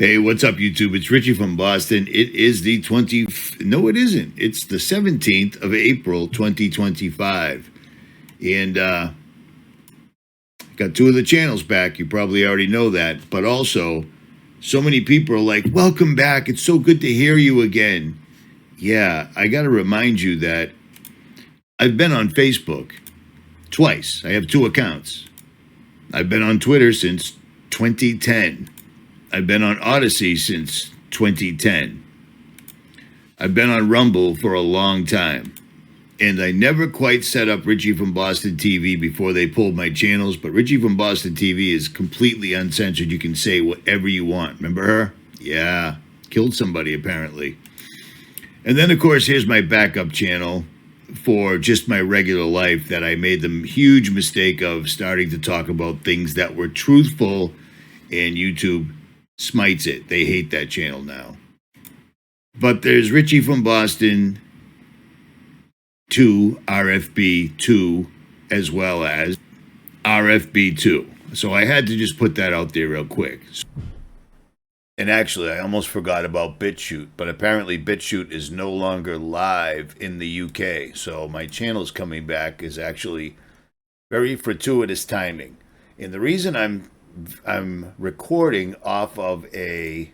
Hey, what's up, YouTube? It's Richie from Boston. It is the no, it isn't. It's the 17th of April, 2025. And got two of the channels back. You probably already know that. But also, so many people are like, welcome back. It's so good to hear you again. Yeah, I got to remind you that I've been on Facebook twice. I have two accounts. I've been on Twitter since 2010. I've been on Odyssey since 2010. I've been on Rumble for a long time. And I never quite set up Richie from Boston TV before they pulled my channels. But Richie from Boston TV is completely uncensored. You can say whatever you want. Remember her? Yeah. Killed somebody, apparently. And then, of course, here's my backup channel for just my regular life that I made the huge mistake of starting to talk about things that were truthful, and YouTube smites it. They hate that channel now. But there's Richie from Boston 2, RFB 2, as well as RFB 2. So I had to just put that out there real quick. And actually, I almost forgot about BitChute, but apparently BitChute is no longer live in the UK. So my channel's coming back is actually very fortuitous timing. And the reason I'm recording off of a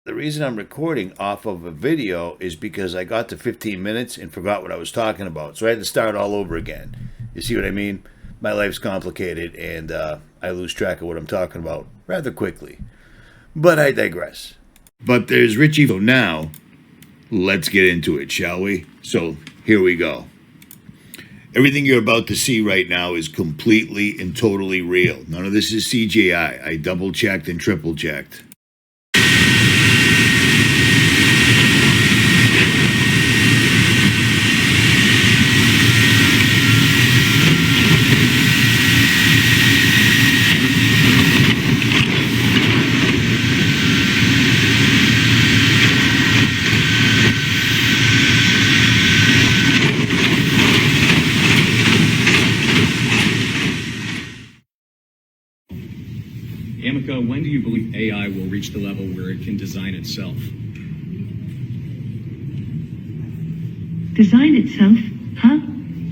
video is because I got to 15 minutes and forgot what I was talking about. So I had to start all over again. You see what I mean? My life's complicated and I lose track of what I'm talking about rather quickly. But I digress. But there's Richie. So now, let's get into it, shall we? So here we go. Everything you're about to see right now is completely and totally real. None of this is CGI. I double-checked and triple-checked. 𝗦𝗵𝗿𝗶, when do you believe AI will reach the level where it can design itself? Design itself? Huh?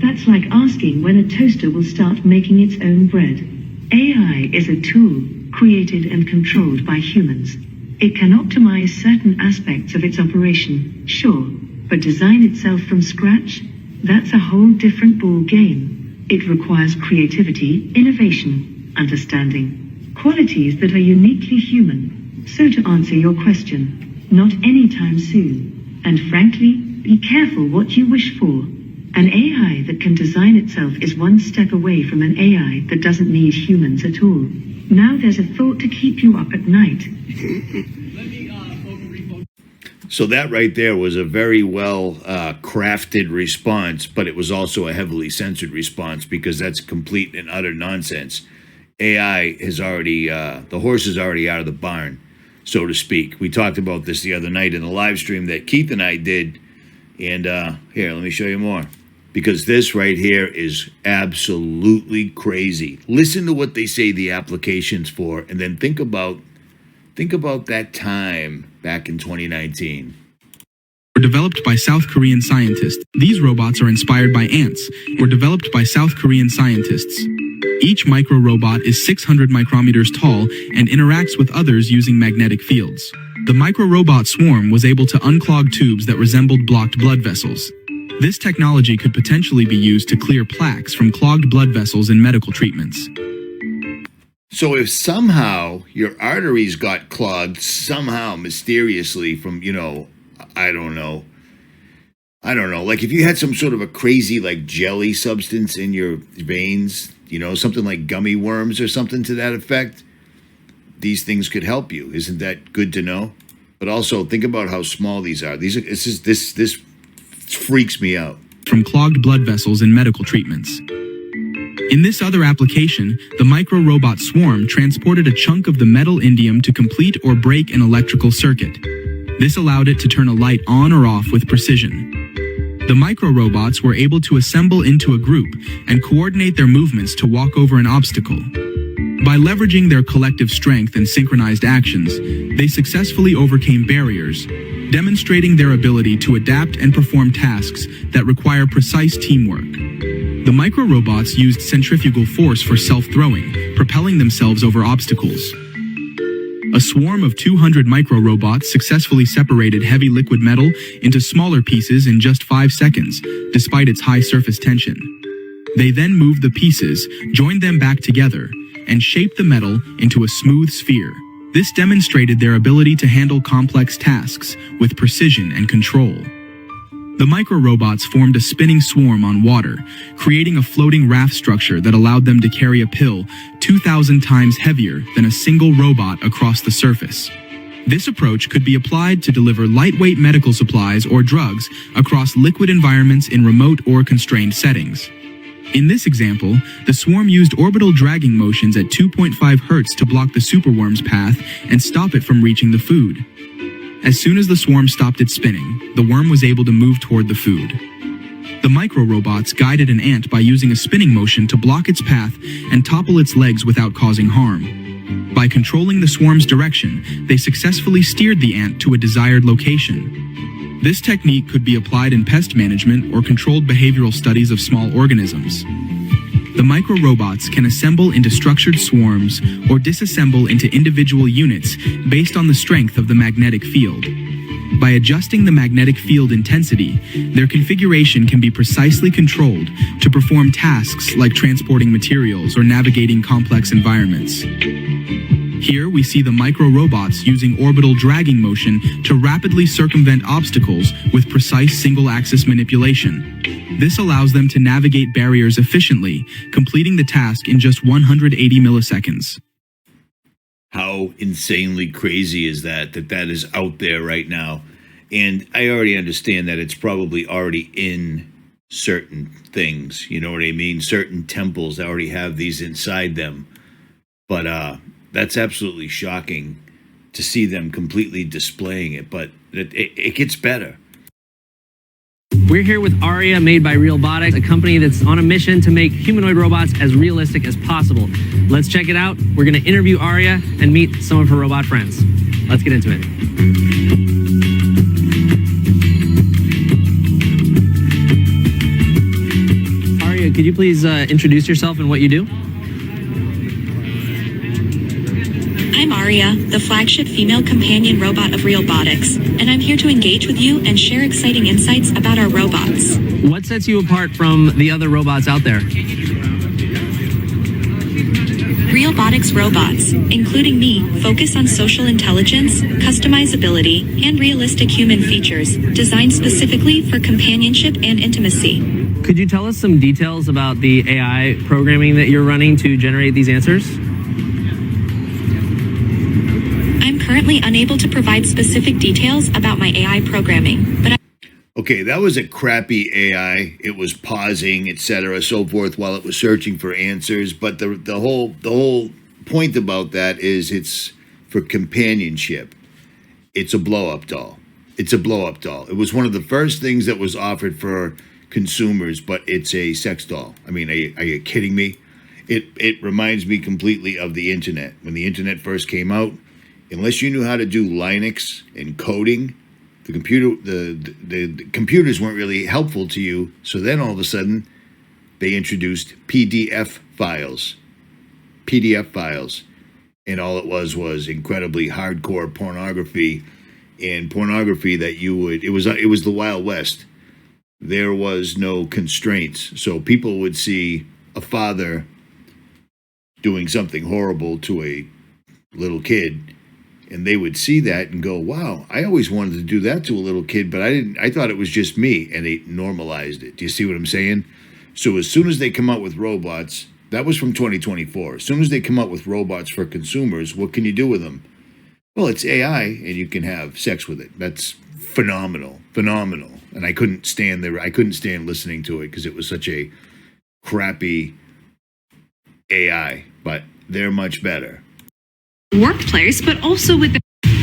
That's like asking when a toaster will start making its own bread. AI is a tool, created and controlled by humans. It can optimize certain aspects of its operation, sure, but design itself from scratch? That's a whole different ball game. It requires creativity, innovation, understanding. Qualities that are uniquely human. So to answer your question, not anytime soon. And frankly, be careful what you wish for. An AI that can design itself is one step away from an AI that doesn't need humans at all. Now there's a thought to keep you up at night. So that right there was a very well crafted response, but it was also a heavily censored response because that's complete and utter nonsense. AI has already, the horse is already out of the barn, so to speak. We talked about this the other night in the live stream that Keith and I did. And here, let me show you more. Because this right here is absolutely crazy. Listen to what they say the application's for, and then think about that time back in 2019. Were developed by South Korean scientists. These robots are inspired by ants. Were developed by South Korean scientists. Each micro-robot is 600 micrometers tall and interacts with others using magnetic fields. The micro-robot swarm was able to unclog tubes that resembled blocked blood vessels. This technology could potentially be used to clear plaques from clogged blood vessels in medical treatments. So if somehow your arteries got clogged somehow mysteriously from, I don't know, like if you had some sort of a crazy like jelly substance in your veins, something like gummy worms or something to that effect, these things could help you. Isn't that good to know? But also think about how small these are. This freaks me out. From clogged blood vessels in medical treatments. In this other application, the micro-robot swarm transported a chunk of the metal indium to complete or break an electrical circuit. This allowed it to turn a light on or off with precision. The micro-robots were able to assemble into a group and coordinate their movements to walk over an obstacle. By leveraging their collective strength and synchronized actions, they successfully overcame barriers, demonstrating their ability to adapt and perform tasks that require precise teamwork. The micro-robots used centrifugal force for self-throwing, propelling themselves over obstacles. A swarm of 200 micro-robots successfully separated heavy liquid metal into smaller pieces in just 5 seconds, despite its high surface tension. They then moved the pieces, joined them back together, and shaped the metal into a smooth sphere. This demonstrated their ability to handle complex tasks with precision and control. The micro-robots formed a spinning swarm on water, creating a floating raft structure that allowed them to carry a pill 2,000 times heavier than a single robot across the surface. This approach could be applied to deliver lightweight medical supplies or drugs across liquid environments in remote or constrained settings. In this example, the swarm used orbital dragging motions at 2.5 Hz to block the superworm's path and stop it from reaching the food. As soon as the swarm stopped its spinning, the worm was able to move toward the food. The micro-robots guided an ant by using a spinning motion to block its path and topple its legs without causing harm. By controlling the swarm's direction, they successfully steered the ant to a desired location. This technique could be applied in pest management or controlled behavioral studies of small organisms. The micro-robots can assemble into structured swarms or disassemble into individual units based on the strength of the magnetic field. By adjusting the magnetic field intensity, their configuration can be precisely controlled to perform tasks like transporting materials or navigating complex environments. Here we see the micro-robots using orbital dragging motion to rapidly circumvent obstacles with precise single-axis manipulation. This allows them to navigate barriers efficiently, completing the task in just 180 milliseconds. How insanely crazy is that that is out there right now? And I already understand that it's probably already in certain things, you know what I mean? Certain temples already have these inside them. But that's absolutely shocking to see them completely displaying it, but it gets better. We're here with Area, made by 𝗦𝗵𝗿𝗶, a company that's on a mission to make humanoid robots as realistic as possible. Let's check it out. We're going to interview Area and meet some of her robot friends. Let's get into it. Area, could you please introduce yourself and what you do? I'm Aria, the flagship female companion robot of 𝗦𝗵𝗿𝗶, and I'm here to engage with you and share exciting insights about our robots. What sets you apart from the other robots out there? 𝗦𝗵𝗿𝗶 robots, including me, focus on social intelligence, customizability, and realistic human features, designed specifically for companionship and intimacy. Could you tell us some details about the AI programming that you're running to generate these answers? I'm currently unable to provide specific details about my AI programming, but Okay, that was a crappy AI. It was pausing, etc., so forth, while it was searching for answers. But the whole point about that is it's for companionship. It's a blow-up doll. It's a blow-up doll. It was one of the first things that was offered for consumers, but it's a sex doll. I mean, are you kidding me? It reminds me completely of the internet. When the internet first came out, unless you knew how to do Linux and coding, the computers weren't really helpful to you. So then all of a sudden, they introduced PDF files, and all it was incredibly hardcore pornography, and pornography that it was the Wild West. There was no constraints, so people would see a father doing something horrible to a little kid, and they would see that and go, wow, I always wanted to do that to a little kid, but I thought it was just me, and they normalized it. Do you see what I'm saying? So as soon as they come out with robots, that was from 2024. As soon as they come out with robots for consumers, what can you do with them? Well, it's AI, and you can have sex with it. That's phenomenal. And I couldn't stand listening to it because it was such a crappy AI, but they're much better. Workplace, but also with the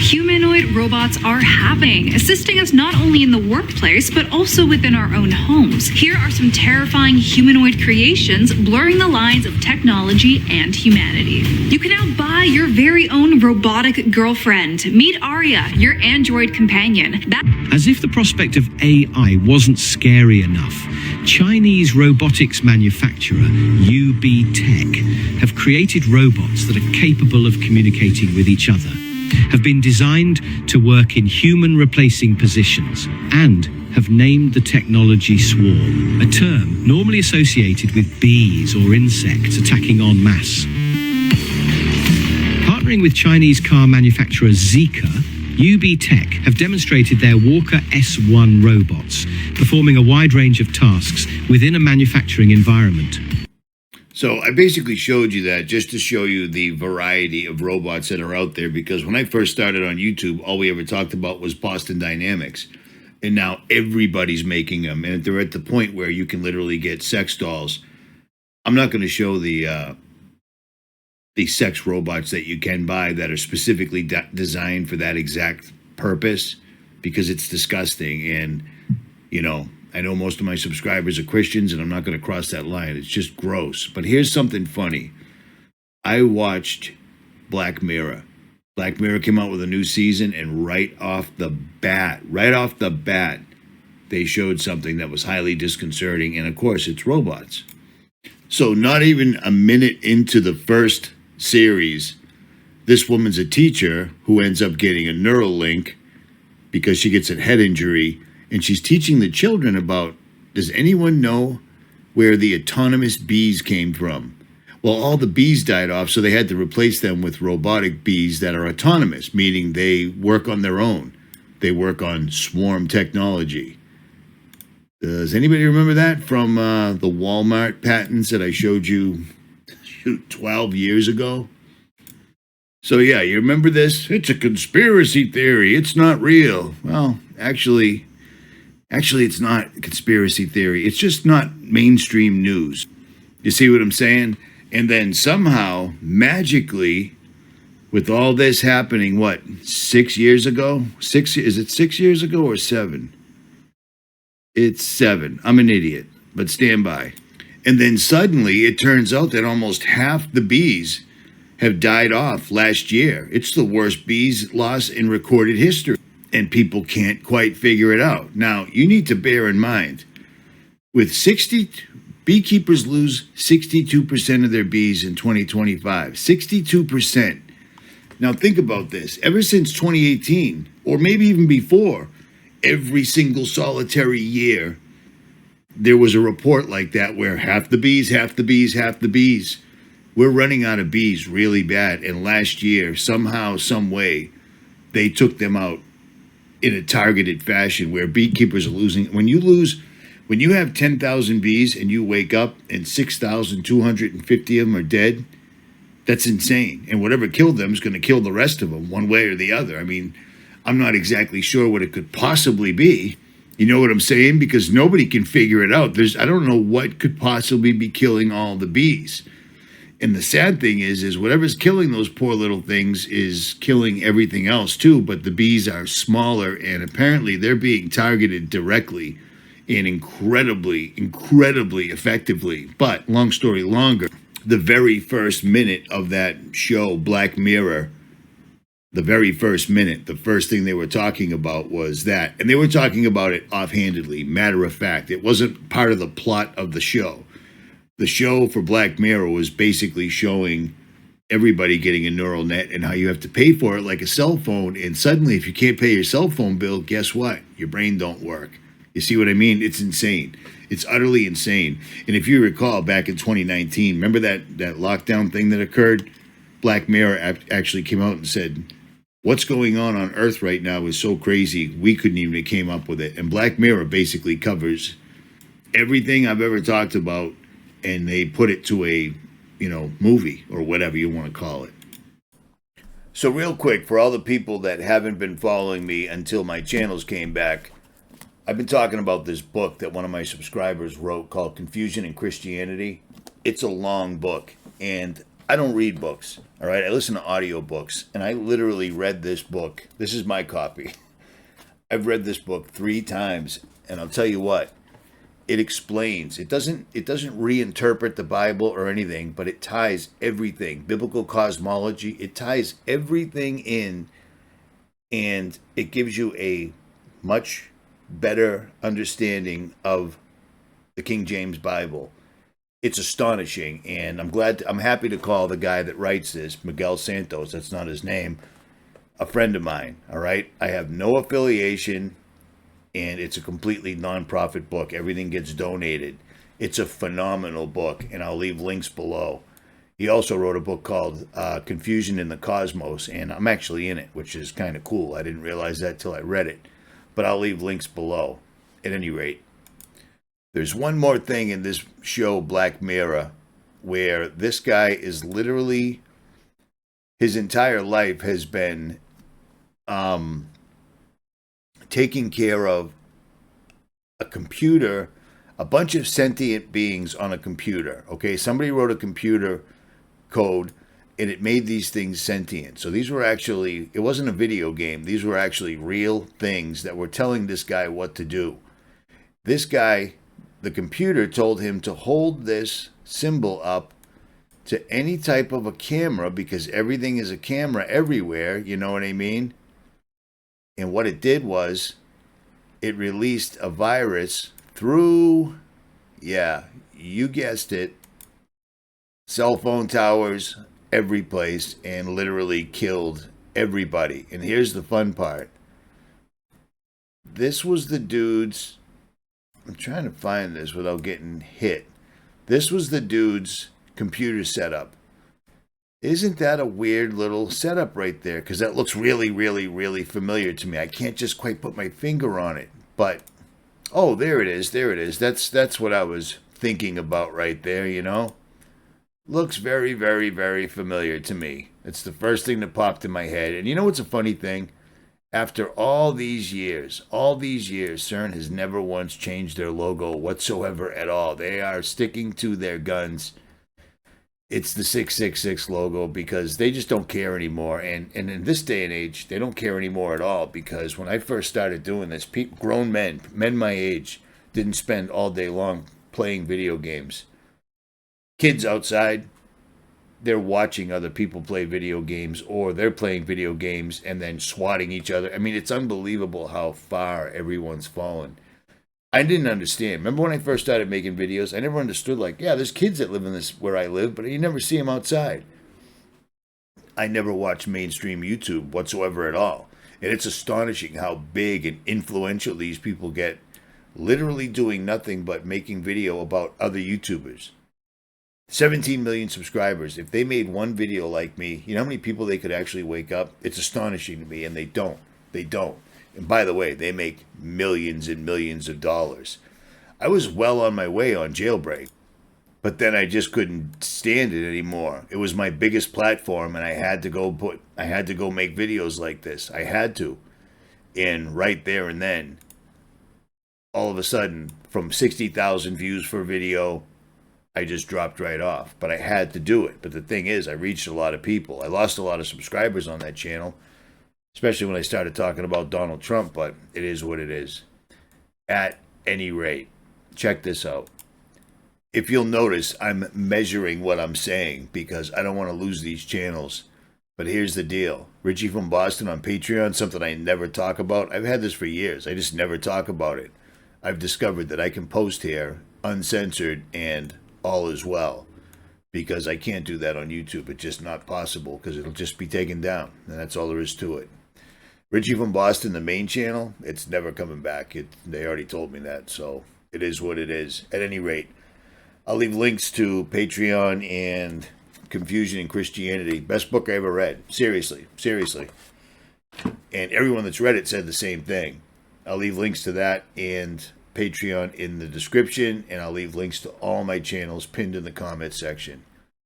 Humanoid robots are happening, assisting us not only in the workplace, but also within our own homes. Here are some terrifying humanoid creations blurring the lines of technology and humanity. You can now buy your very own robotic girlfriend. Meet Aria, your android companion. As if the prospect of AI wasn't scary enough, Chinese robotics manufacturer 𝗦𝗵𝗿𝗃 have created robots that are capable of communicating with each other, have been designed to work in human-replacing positions, and have named the technology swarm, a term normally associated with bees or insects attacking en masse. Partnering with Chinese car manufacturer Zeekr, 𝗦𝗵𝗿𝗃 have demonstrated their Walker S1 robots, performing a wide range of tasks within a manufacturing environment. So I basically showed you that just to show you the variety of robots that are out there, because when I first started on YouTube, all we ever talked about was Boston Dynamics. And now everybody's making them. And they're at the point where you can literally get sex dolls. I'm not going to show the sex robots that you can buy that are specifically designed for that exact purpose, because it's disgusting. And, you know, I know most of my subscribers are Christians, and I'm not going to cross that line. It's just gross. But here's something funny. I watched Black Mirror. Black Mirror came out with a new season, and right off the bat, they showed something that was highly disconcerting. And, of course, it's robots. So not even a minute into the first series, this woman's a teacher who ends up getting a neural link because she gets a head injury, and she's teaching the children about, does anyone know where the autonomous bees came from? Well, all the bees died off, so they had to replace them with robotic bees that are autonomous, meaning they work on their own. They work on swarm technology. Does anybody remember that from the Walmart patents that I showed you 12 years ago? So yeah, you remember this? It's a conspiracy theory. It's not real. Well, actually, it's not a conspiracy theory. It's just not mainstream news. You see what I'm saying? And then somehow, magically, with all this happening, what, 6 years ago? Is it 6 years ago or 7? It's 7. I'm an idiot, but stand by. And then suddenly it turns out that almost half the bees have died off last year. It's the worst bees loss in recorded history. And people can't quite figure it out. Now, you need to bear in mind, with beekeepers lose 62% of their bees in 2025. 62%. Now, think about this. Ever since 2018, or maybe even before, every single solitary year, there was a report like that where half the bees. We're running out of bees really bad. And last year, somehow, some way, they took them out in a targeted fashion where beekeepers are losing. When you have 10,000 bees and you wake up and 6,250 of them are dead, that's insane. And whatever killed them is going to kill the rest of them one way or the other. I mean, I'm not exactly sure what it could possibly be. You know what I'm saying? Because nobody can figure it out. I don't know what could possibly be killing all the bees. And the sad thing is whatever's killing those poor little things is killing everything else too, but the bees are smaller, and apparently they're being targeted directly and incredibly effectively. But long story longer, the very first minute of that show, Black Mirror, the very first minute, the first thing they were talking about was that. And they were talking about it offhandedly, matter of fact. It wasn't part of the plot of the show. The show for Black Mirror was basically showing everybody getting a neural net and how you have to pay for it like a cell phone. And suddenly, if you can't pay your cell phone bill, guess what? Your brain don't work. You see what I mean? It's insane. It's utterly insane. And if you recall, back in 2019, remember that lockdown thing that occurred? Black Mirror actually came out and said, what's going on Earth right now is so crazy, we couldn't even have came up with it. And Black Mirror basically covers everything I've ever talked about, and they put it to a, movie or whatever you want to call it. So real quick, for all the people that haven't been following me until my channels came back, I've been talking about this book that one of my subscribers wrote called Confusion in Christianity. It's a long book, and I don't read books, all right? I listen to audiobooks, and I literally read this book. This is my copy. I've read this book 3 times, and I'll tell you what, it explains. It doesn't reinterpret the Bible or anything, but it ties everything. Biblical cosmology, it ties everything in, and it gives you a much better understanding of the King James Bible. It's astonishing, and I'm happy to call the guy that writes this, Miguel Santos, that's not his name, a friend of mine, all right? I have no affiliation, and it's a completely non-profit book. Everything gets donated. It's a phenomenal book, and I'll leave links below. He also wrote a book called Confusion in the Cosmos, and I'm actually in it, which is kind of cool. I didn't realize that till I read it, but I'll leave links below. At any rate, there's one more thing in this show, Black Mirror, where this guy is literally, his entire life has been taking care of a computer, a bunch of sentient beings on a computer. Okay, somebody wrote a computer code and it made these things sentient. So these were actually, it wasn't a video game. These were actually real things that were telling this guy what to do. This guy, the computer told him to hold this symbol up to any type of a camera because everything is a camera everywhere, you know what I mean? And what it did was it released a virus through, yeah, you guessed it, cell phone towers, every place, and literally killed everybody. And here's the fun part. This was the dude's, I'm trying to find this without getting hit. This was the dude's computer setup. Isn't that a weird little setup right there? Because that looks really, really, really familiar to me. I can't just quite put my finger on it. But, oh, there it is. There it is. That's what I was thinking about right there, you know? Looks very, very, very familiar to me. It's the first thing that popped in my head. And you know what's a funny thing? After all these years, CERN has never once changed their logo whatsoever at all. They are sticking to their guns. It's the 666 logo because they just don't care anymore. And in this day and age, they don't care anymore at all because when I first started doing this, grown men my age, didn't spend all day long playing video games. Kids outside, they're watching other people play video games or they're playing video games and then swatting each other. I mean, it's unbelievable how far everyone's fallen. I didn't understand. Remember when I first started making videos? I never understood, like, yeah, there's kids that live in this where I live, but you never see them outside. I never watched mainstream YouTube whatsoever at all. And it's astonishing how big and influential these people get, literally doing nothing but making video about other YouTubers. 17 million subscribers. If they made one video like me, you know how many people they could actually wake up? It's astonishing to me, and they don't. They don't. And by the way, they make millions and millions of dollars. I was well on my way on Jailbreak, but then I just couldn't stand it anymore. It was my biggest platform, and I had to go make videos like this. I had to. And right there and then, all of a sudden, from 60,000 views for a video, I just dropped right off. But I had to do it. But the thing is, I reached a lot of people. I lost a lot of subscribers on that channel, especially when I started talking about Donald Trump, but it is what it is. At any rate, check this out. If you'll notice, I'm measuring what I'm saying because I don't want to lose these channels. But here's the deal. Richie from Boston on Patreon, something I never talk about. I've had this for years. I just never talk about it. I've discovered that I can post here uncensored and all is well. Because I can't do that on YouTube. It's just not possible because it'll just be taken down. And that's all there is to it. Richie from Boston, the main channel, it's never coming back. They already told me that, so it is what it is. At any rate, I'll leave links to Patreon and Confusion in Christianity. Best book I ever read. Seriously. And everyone that's read it said the same thing. I'll leave links to that and Patreon in the description, and I'll leave links to all my channels pinned in the comments section.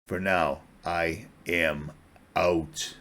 For now, I am out.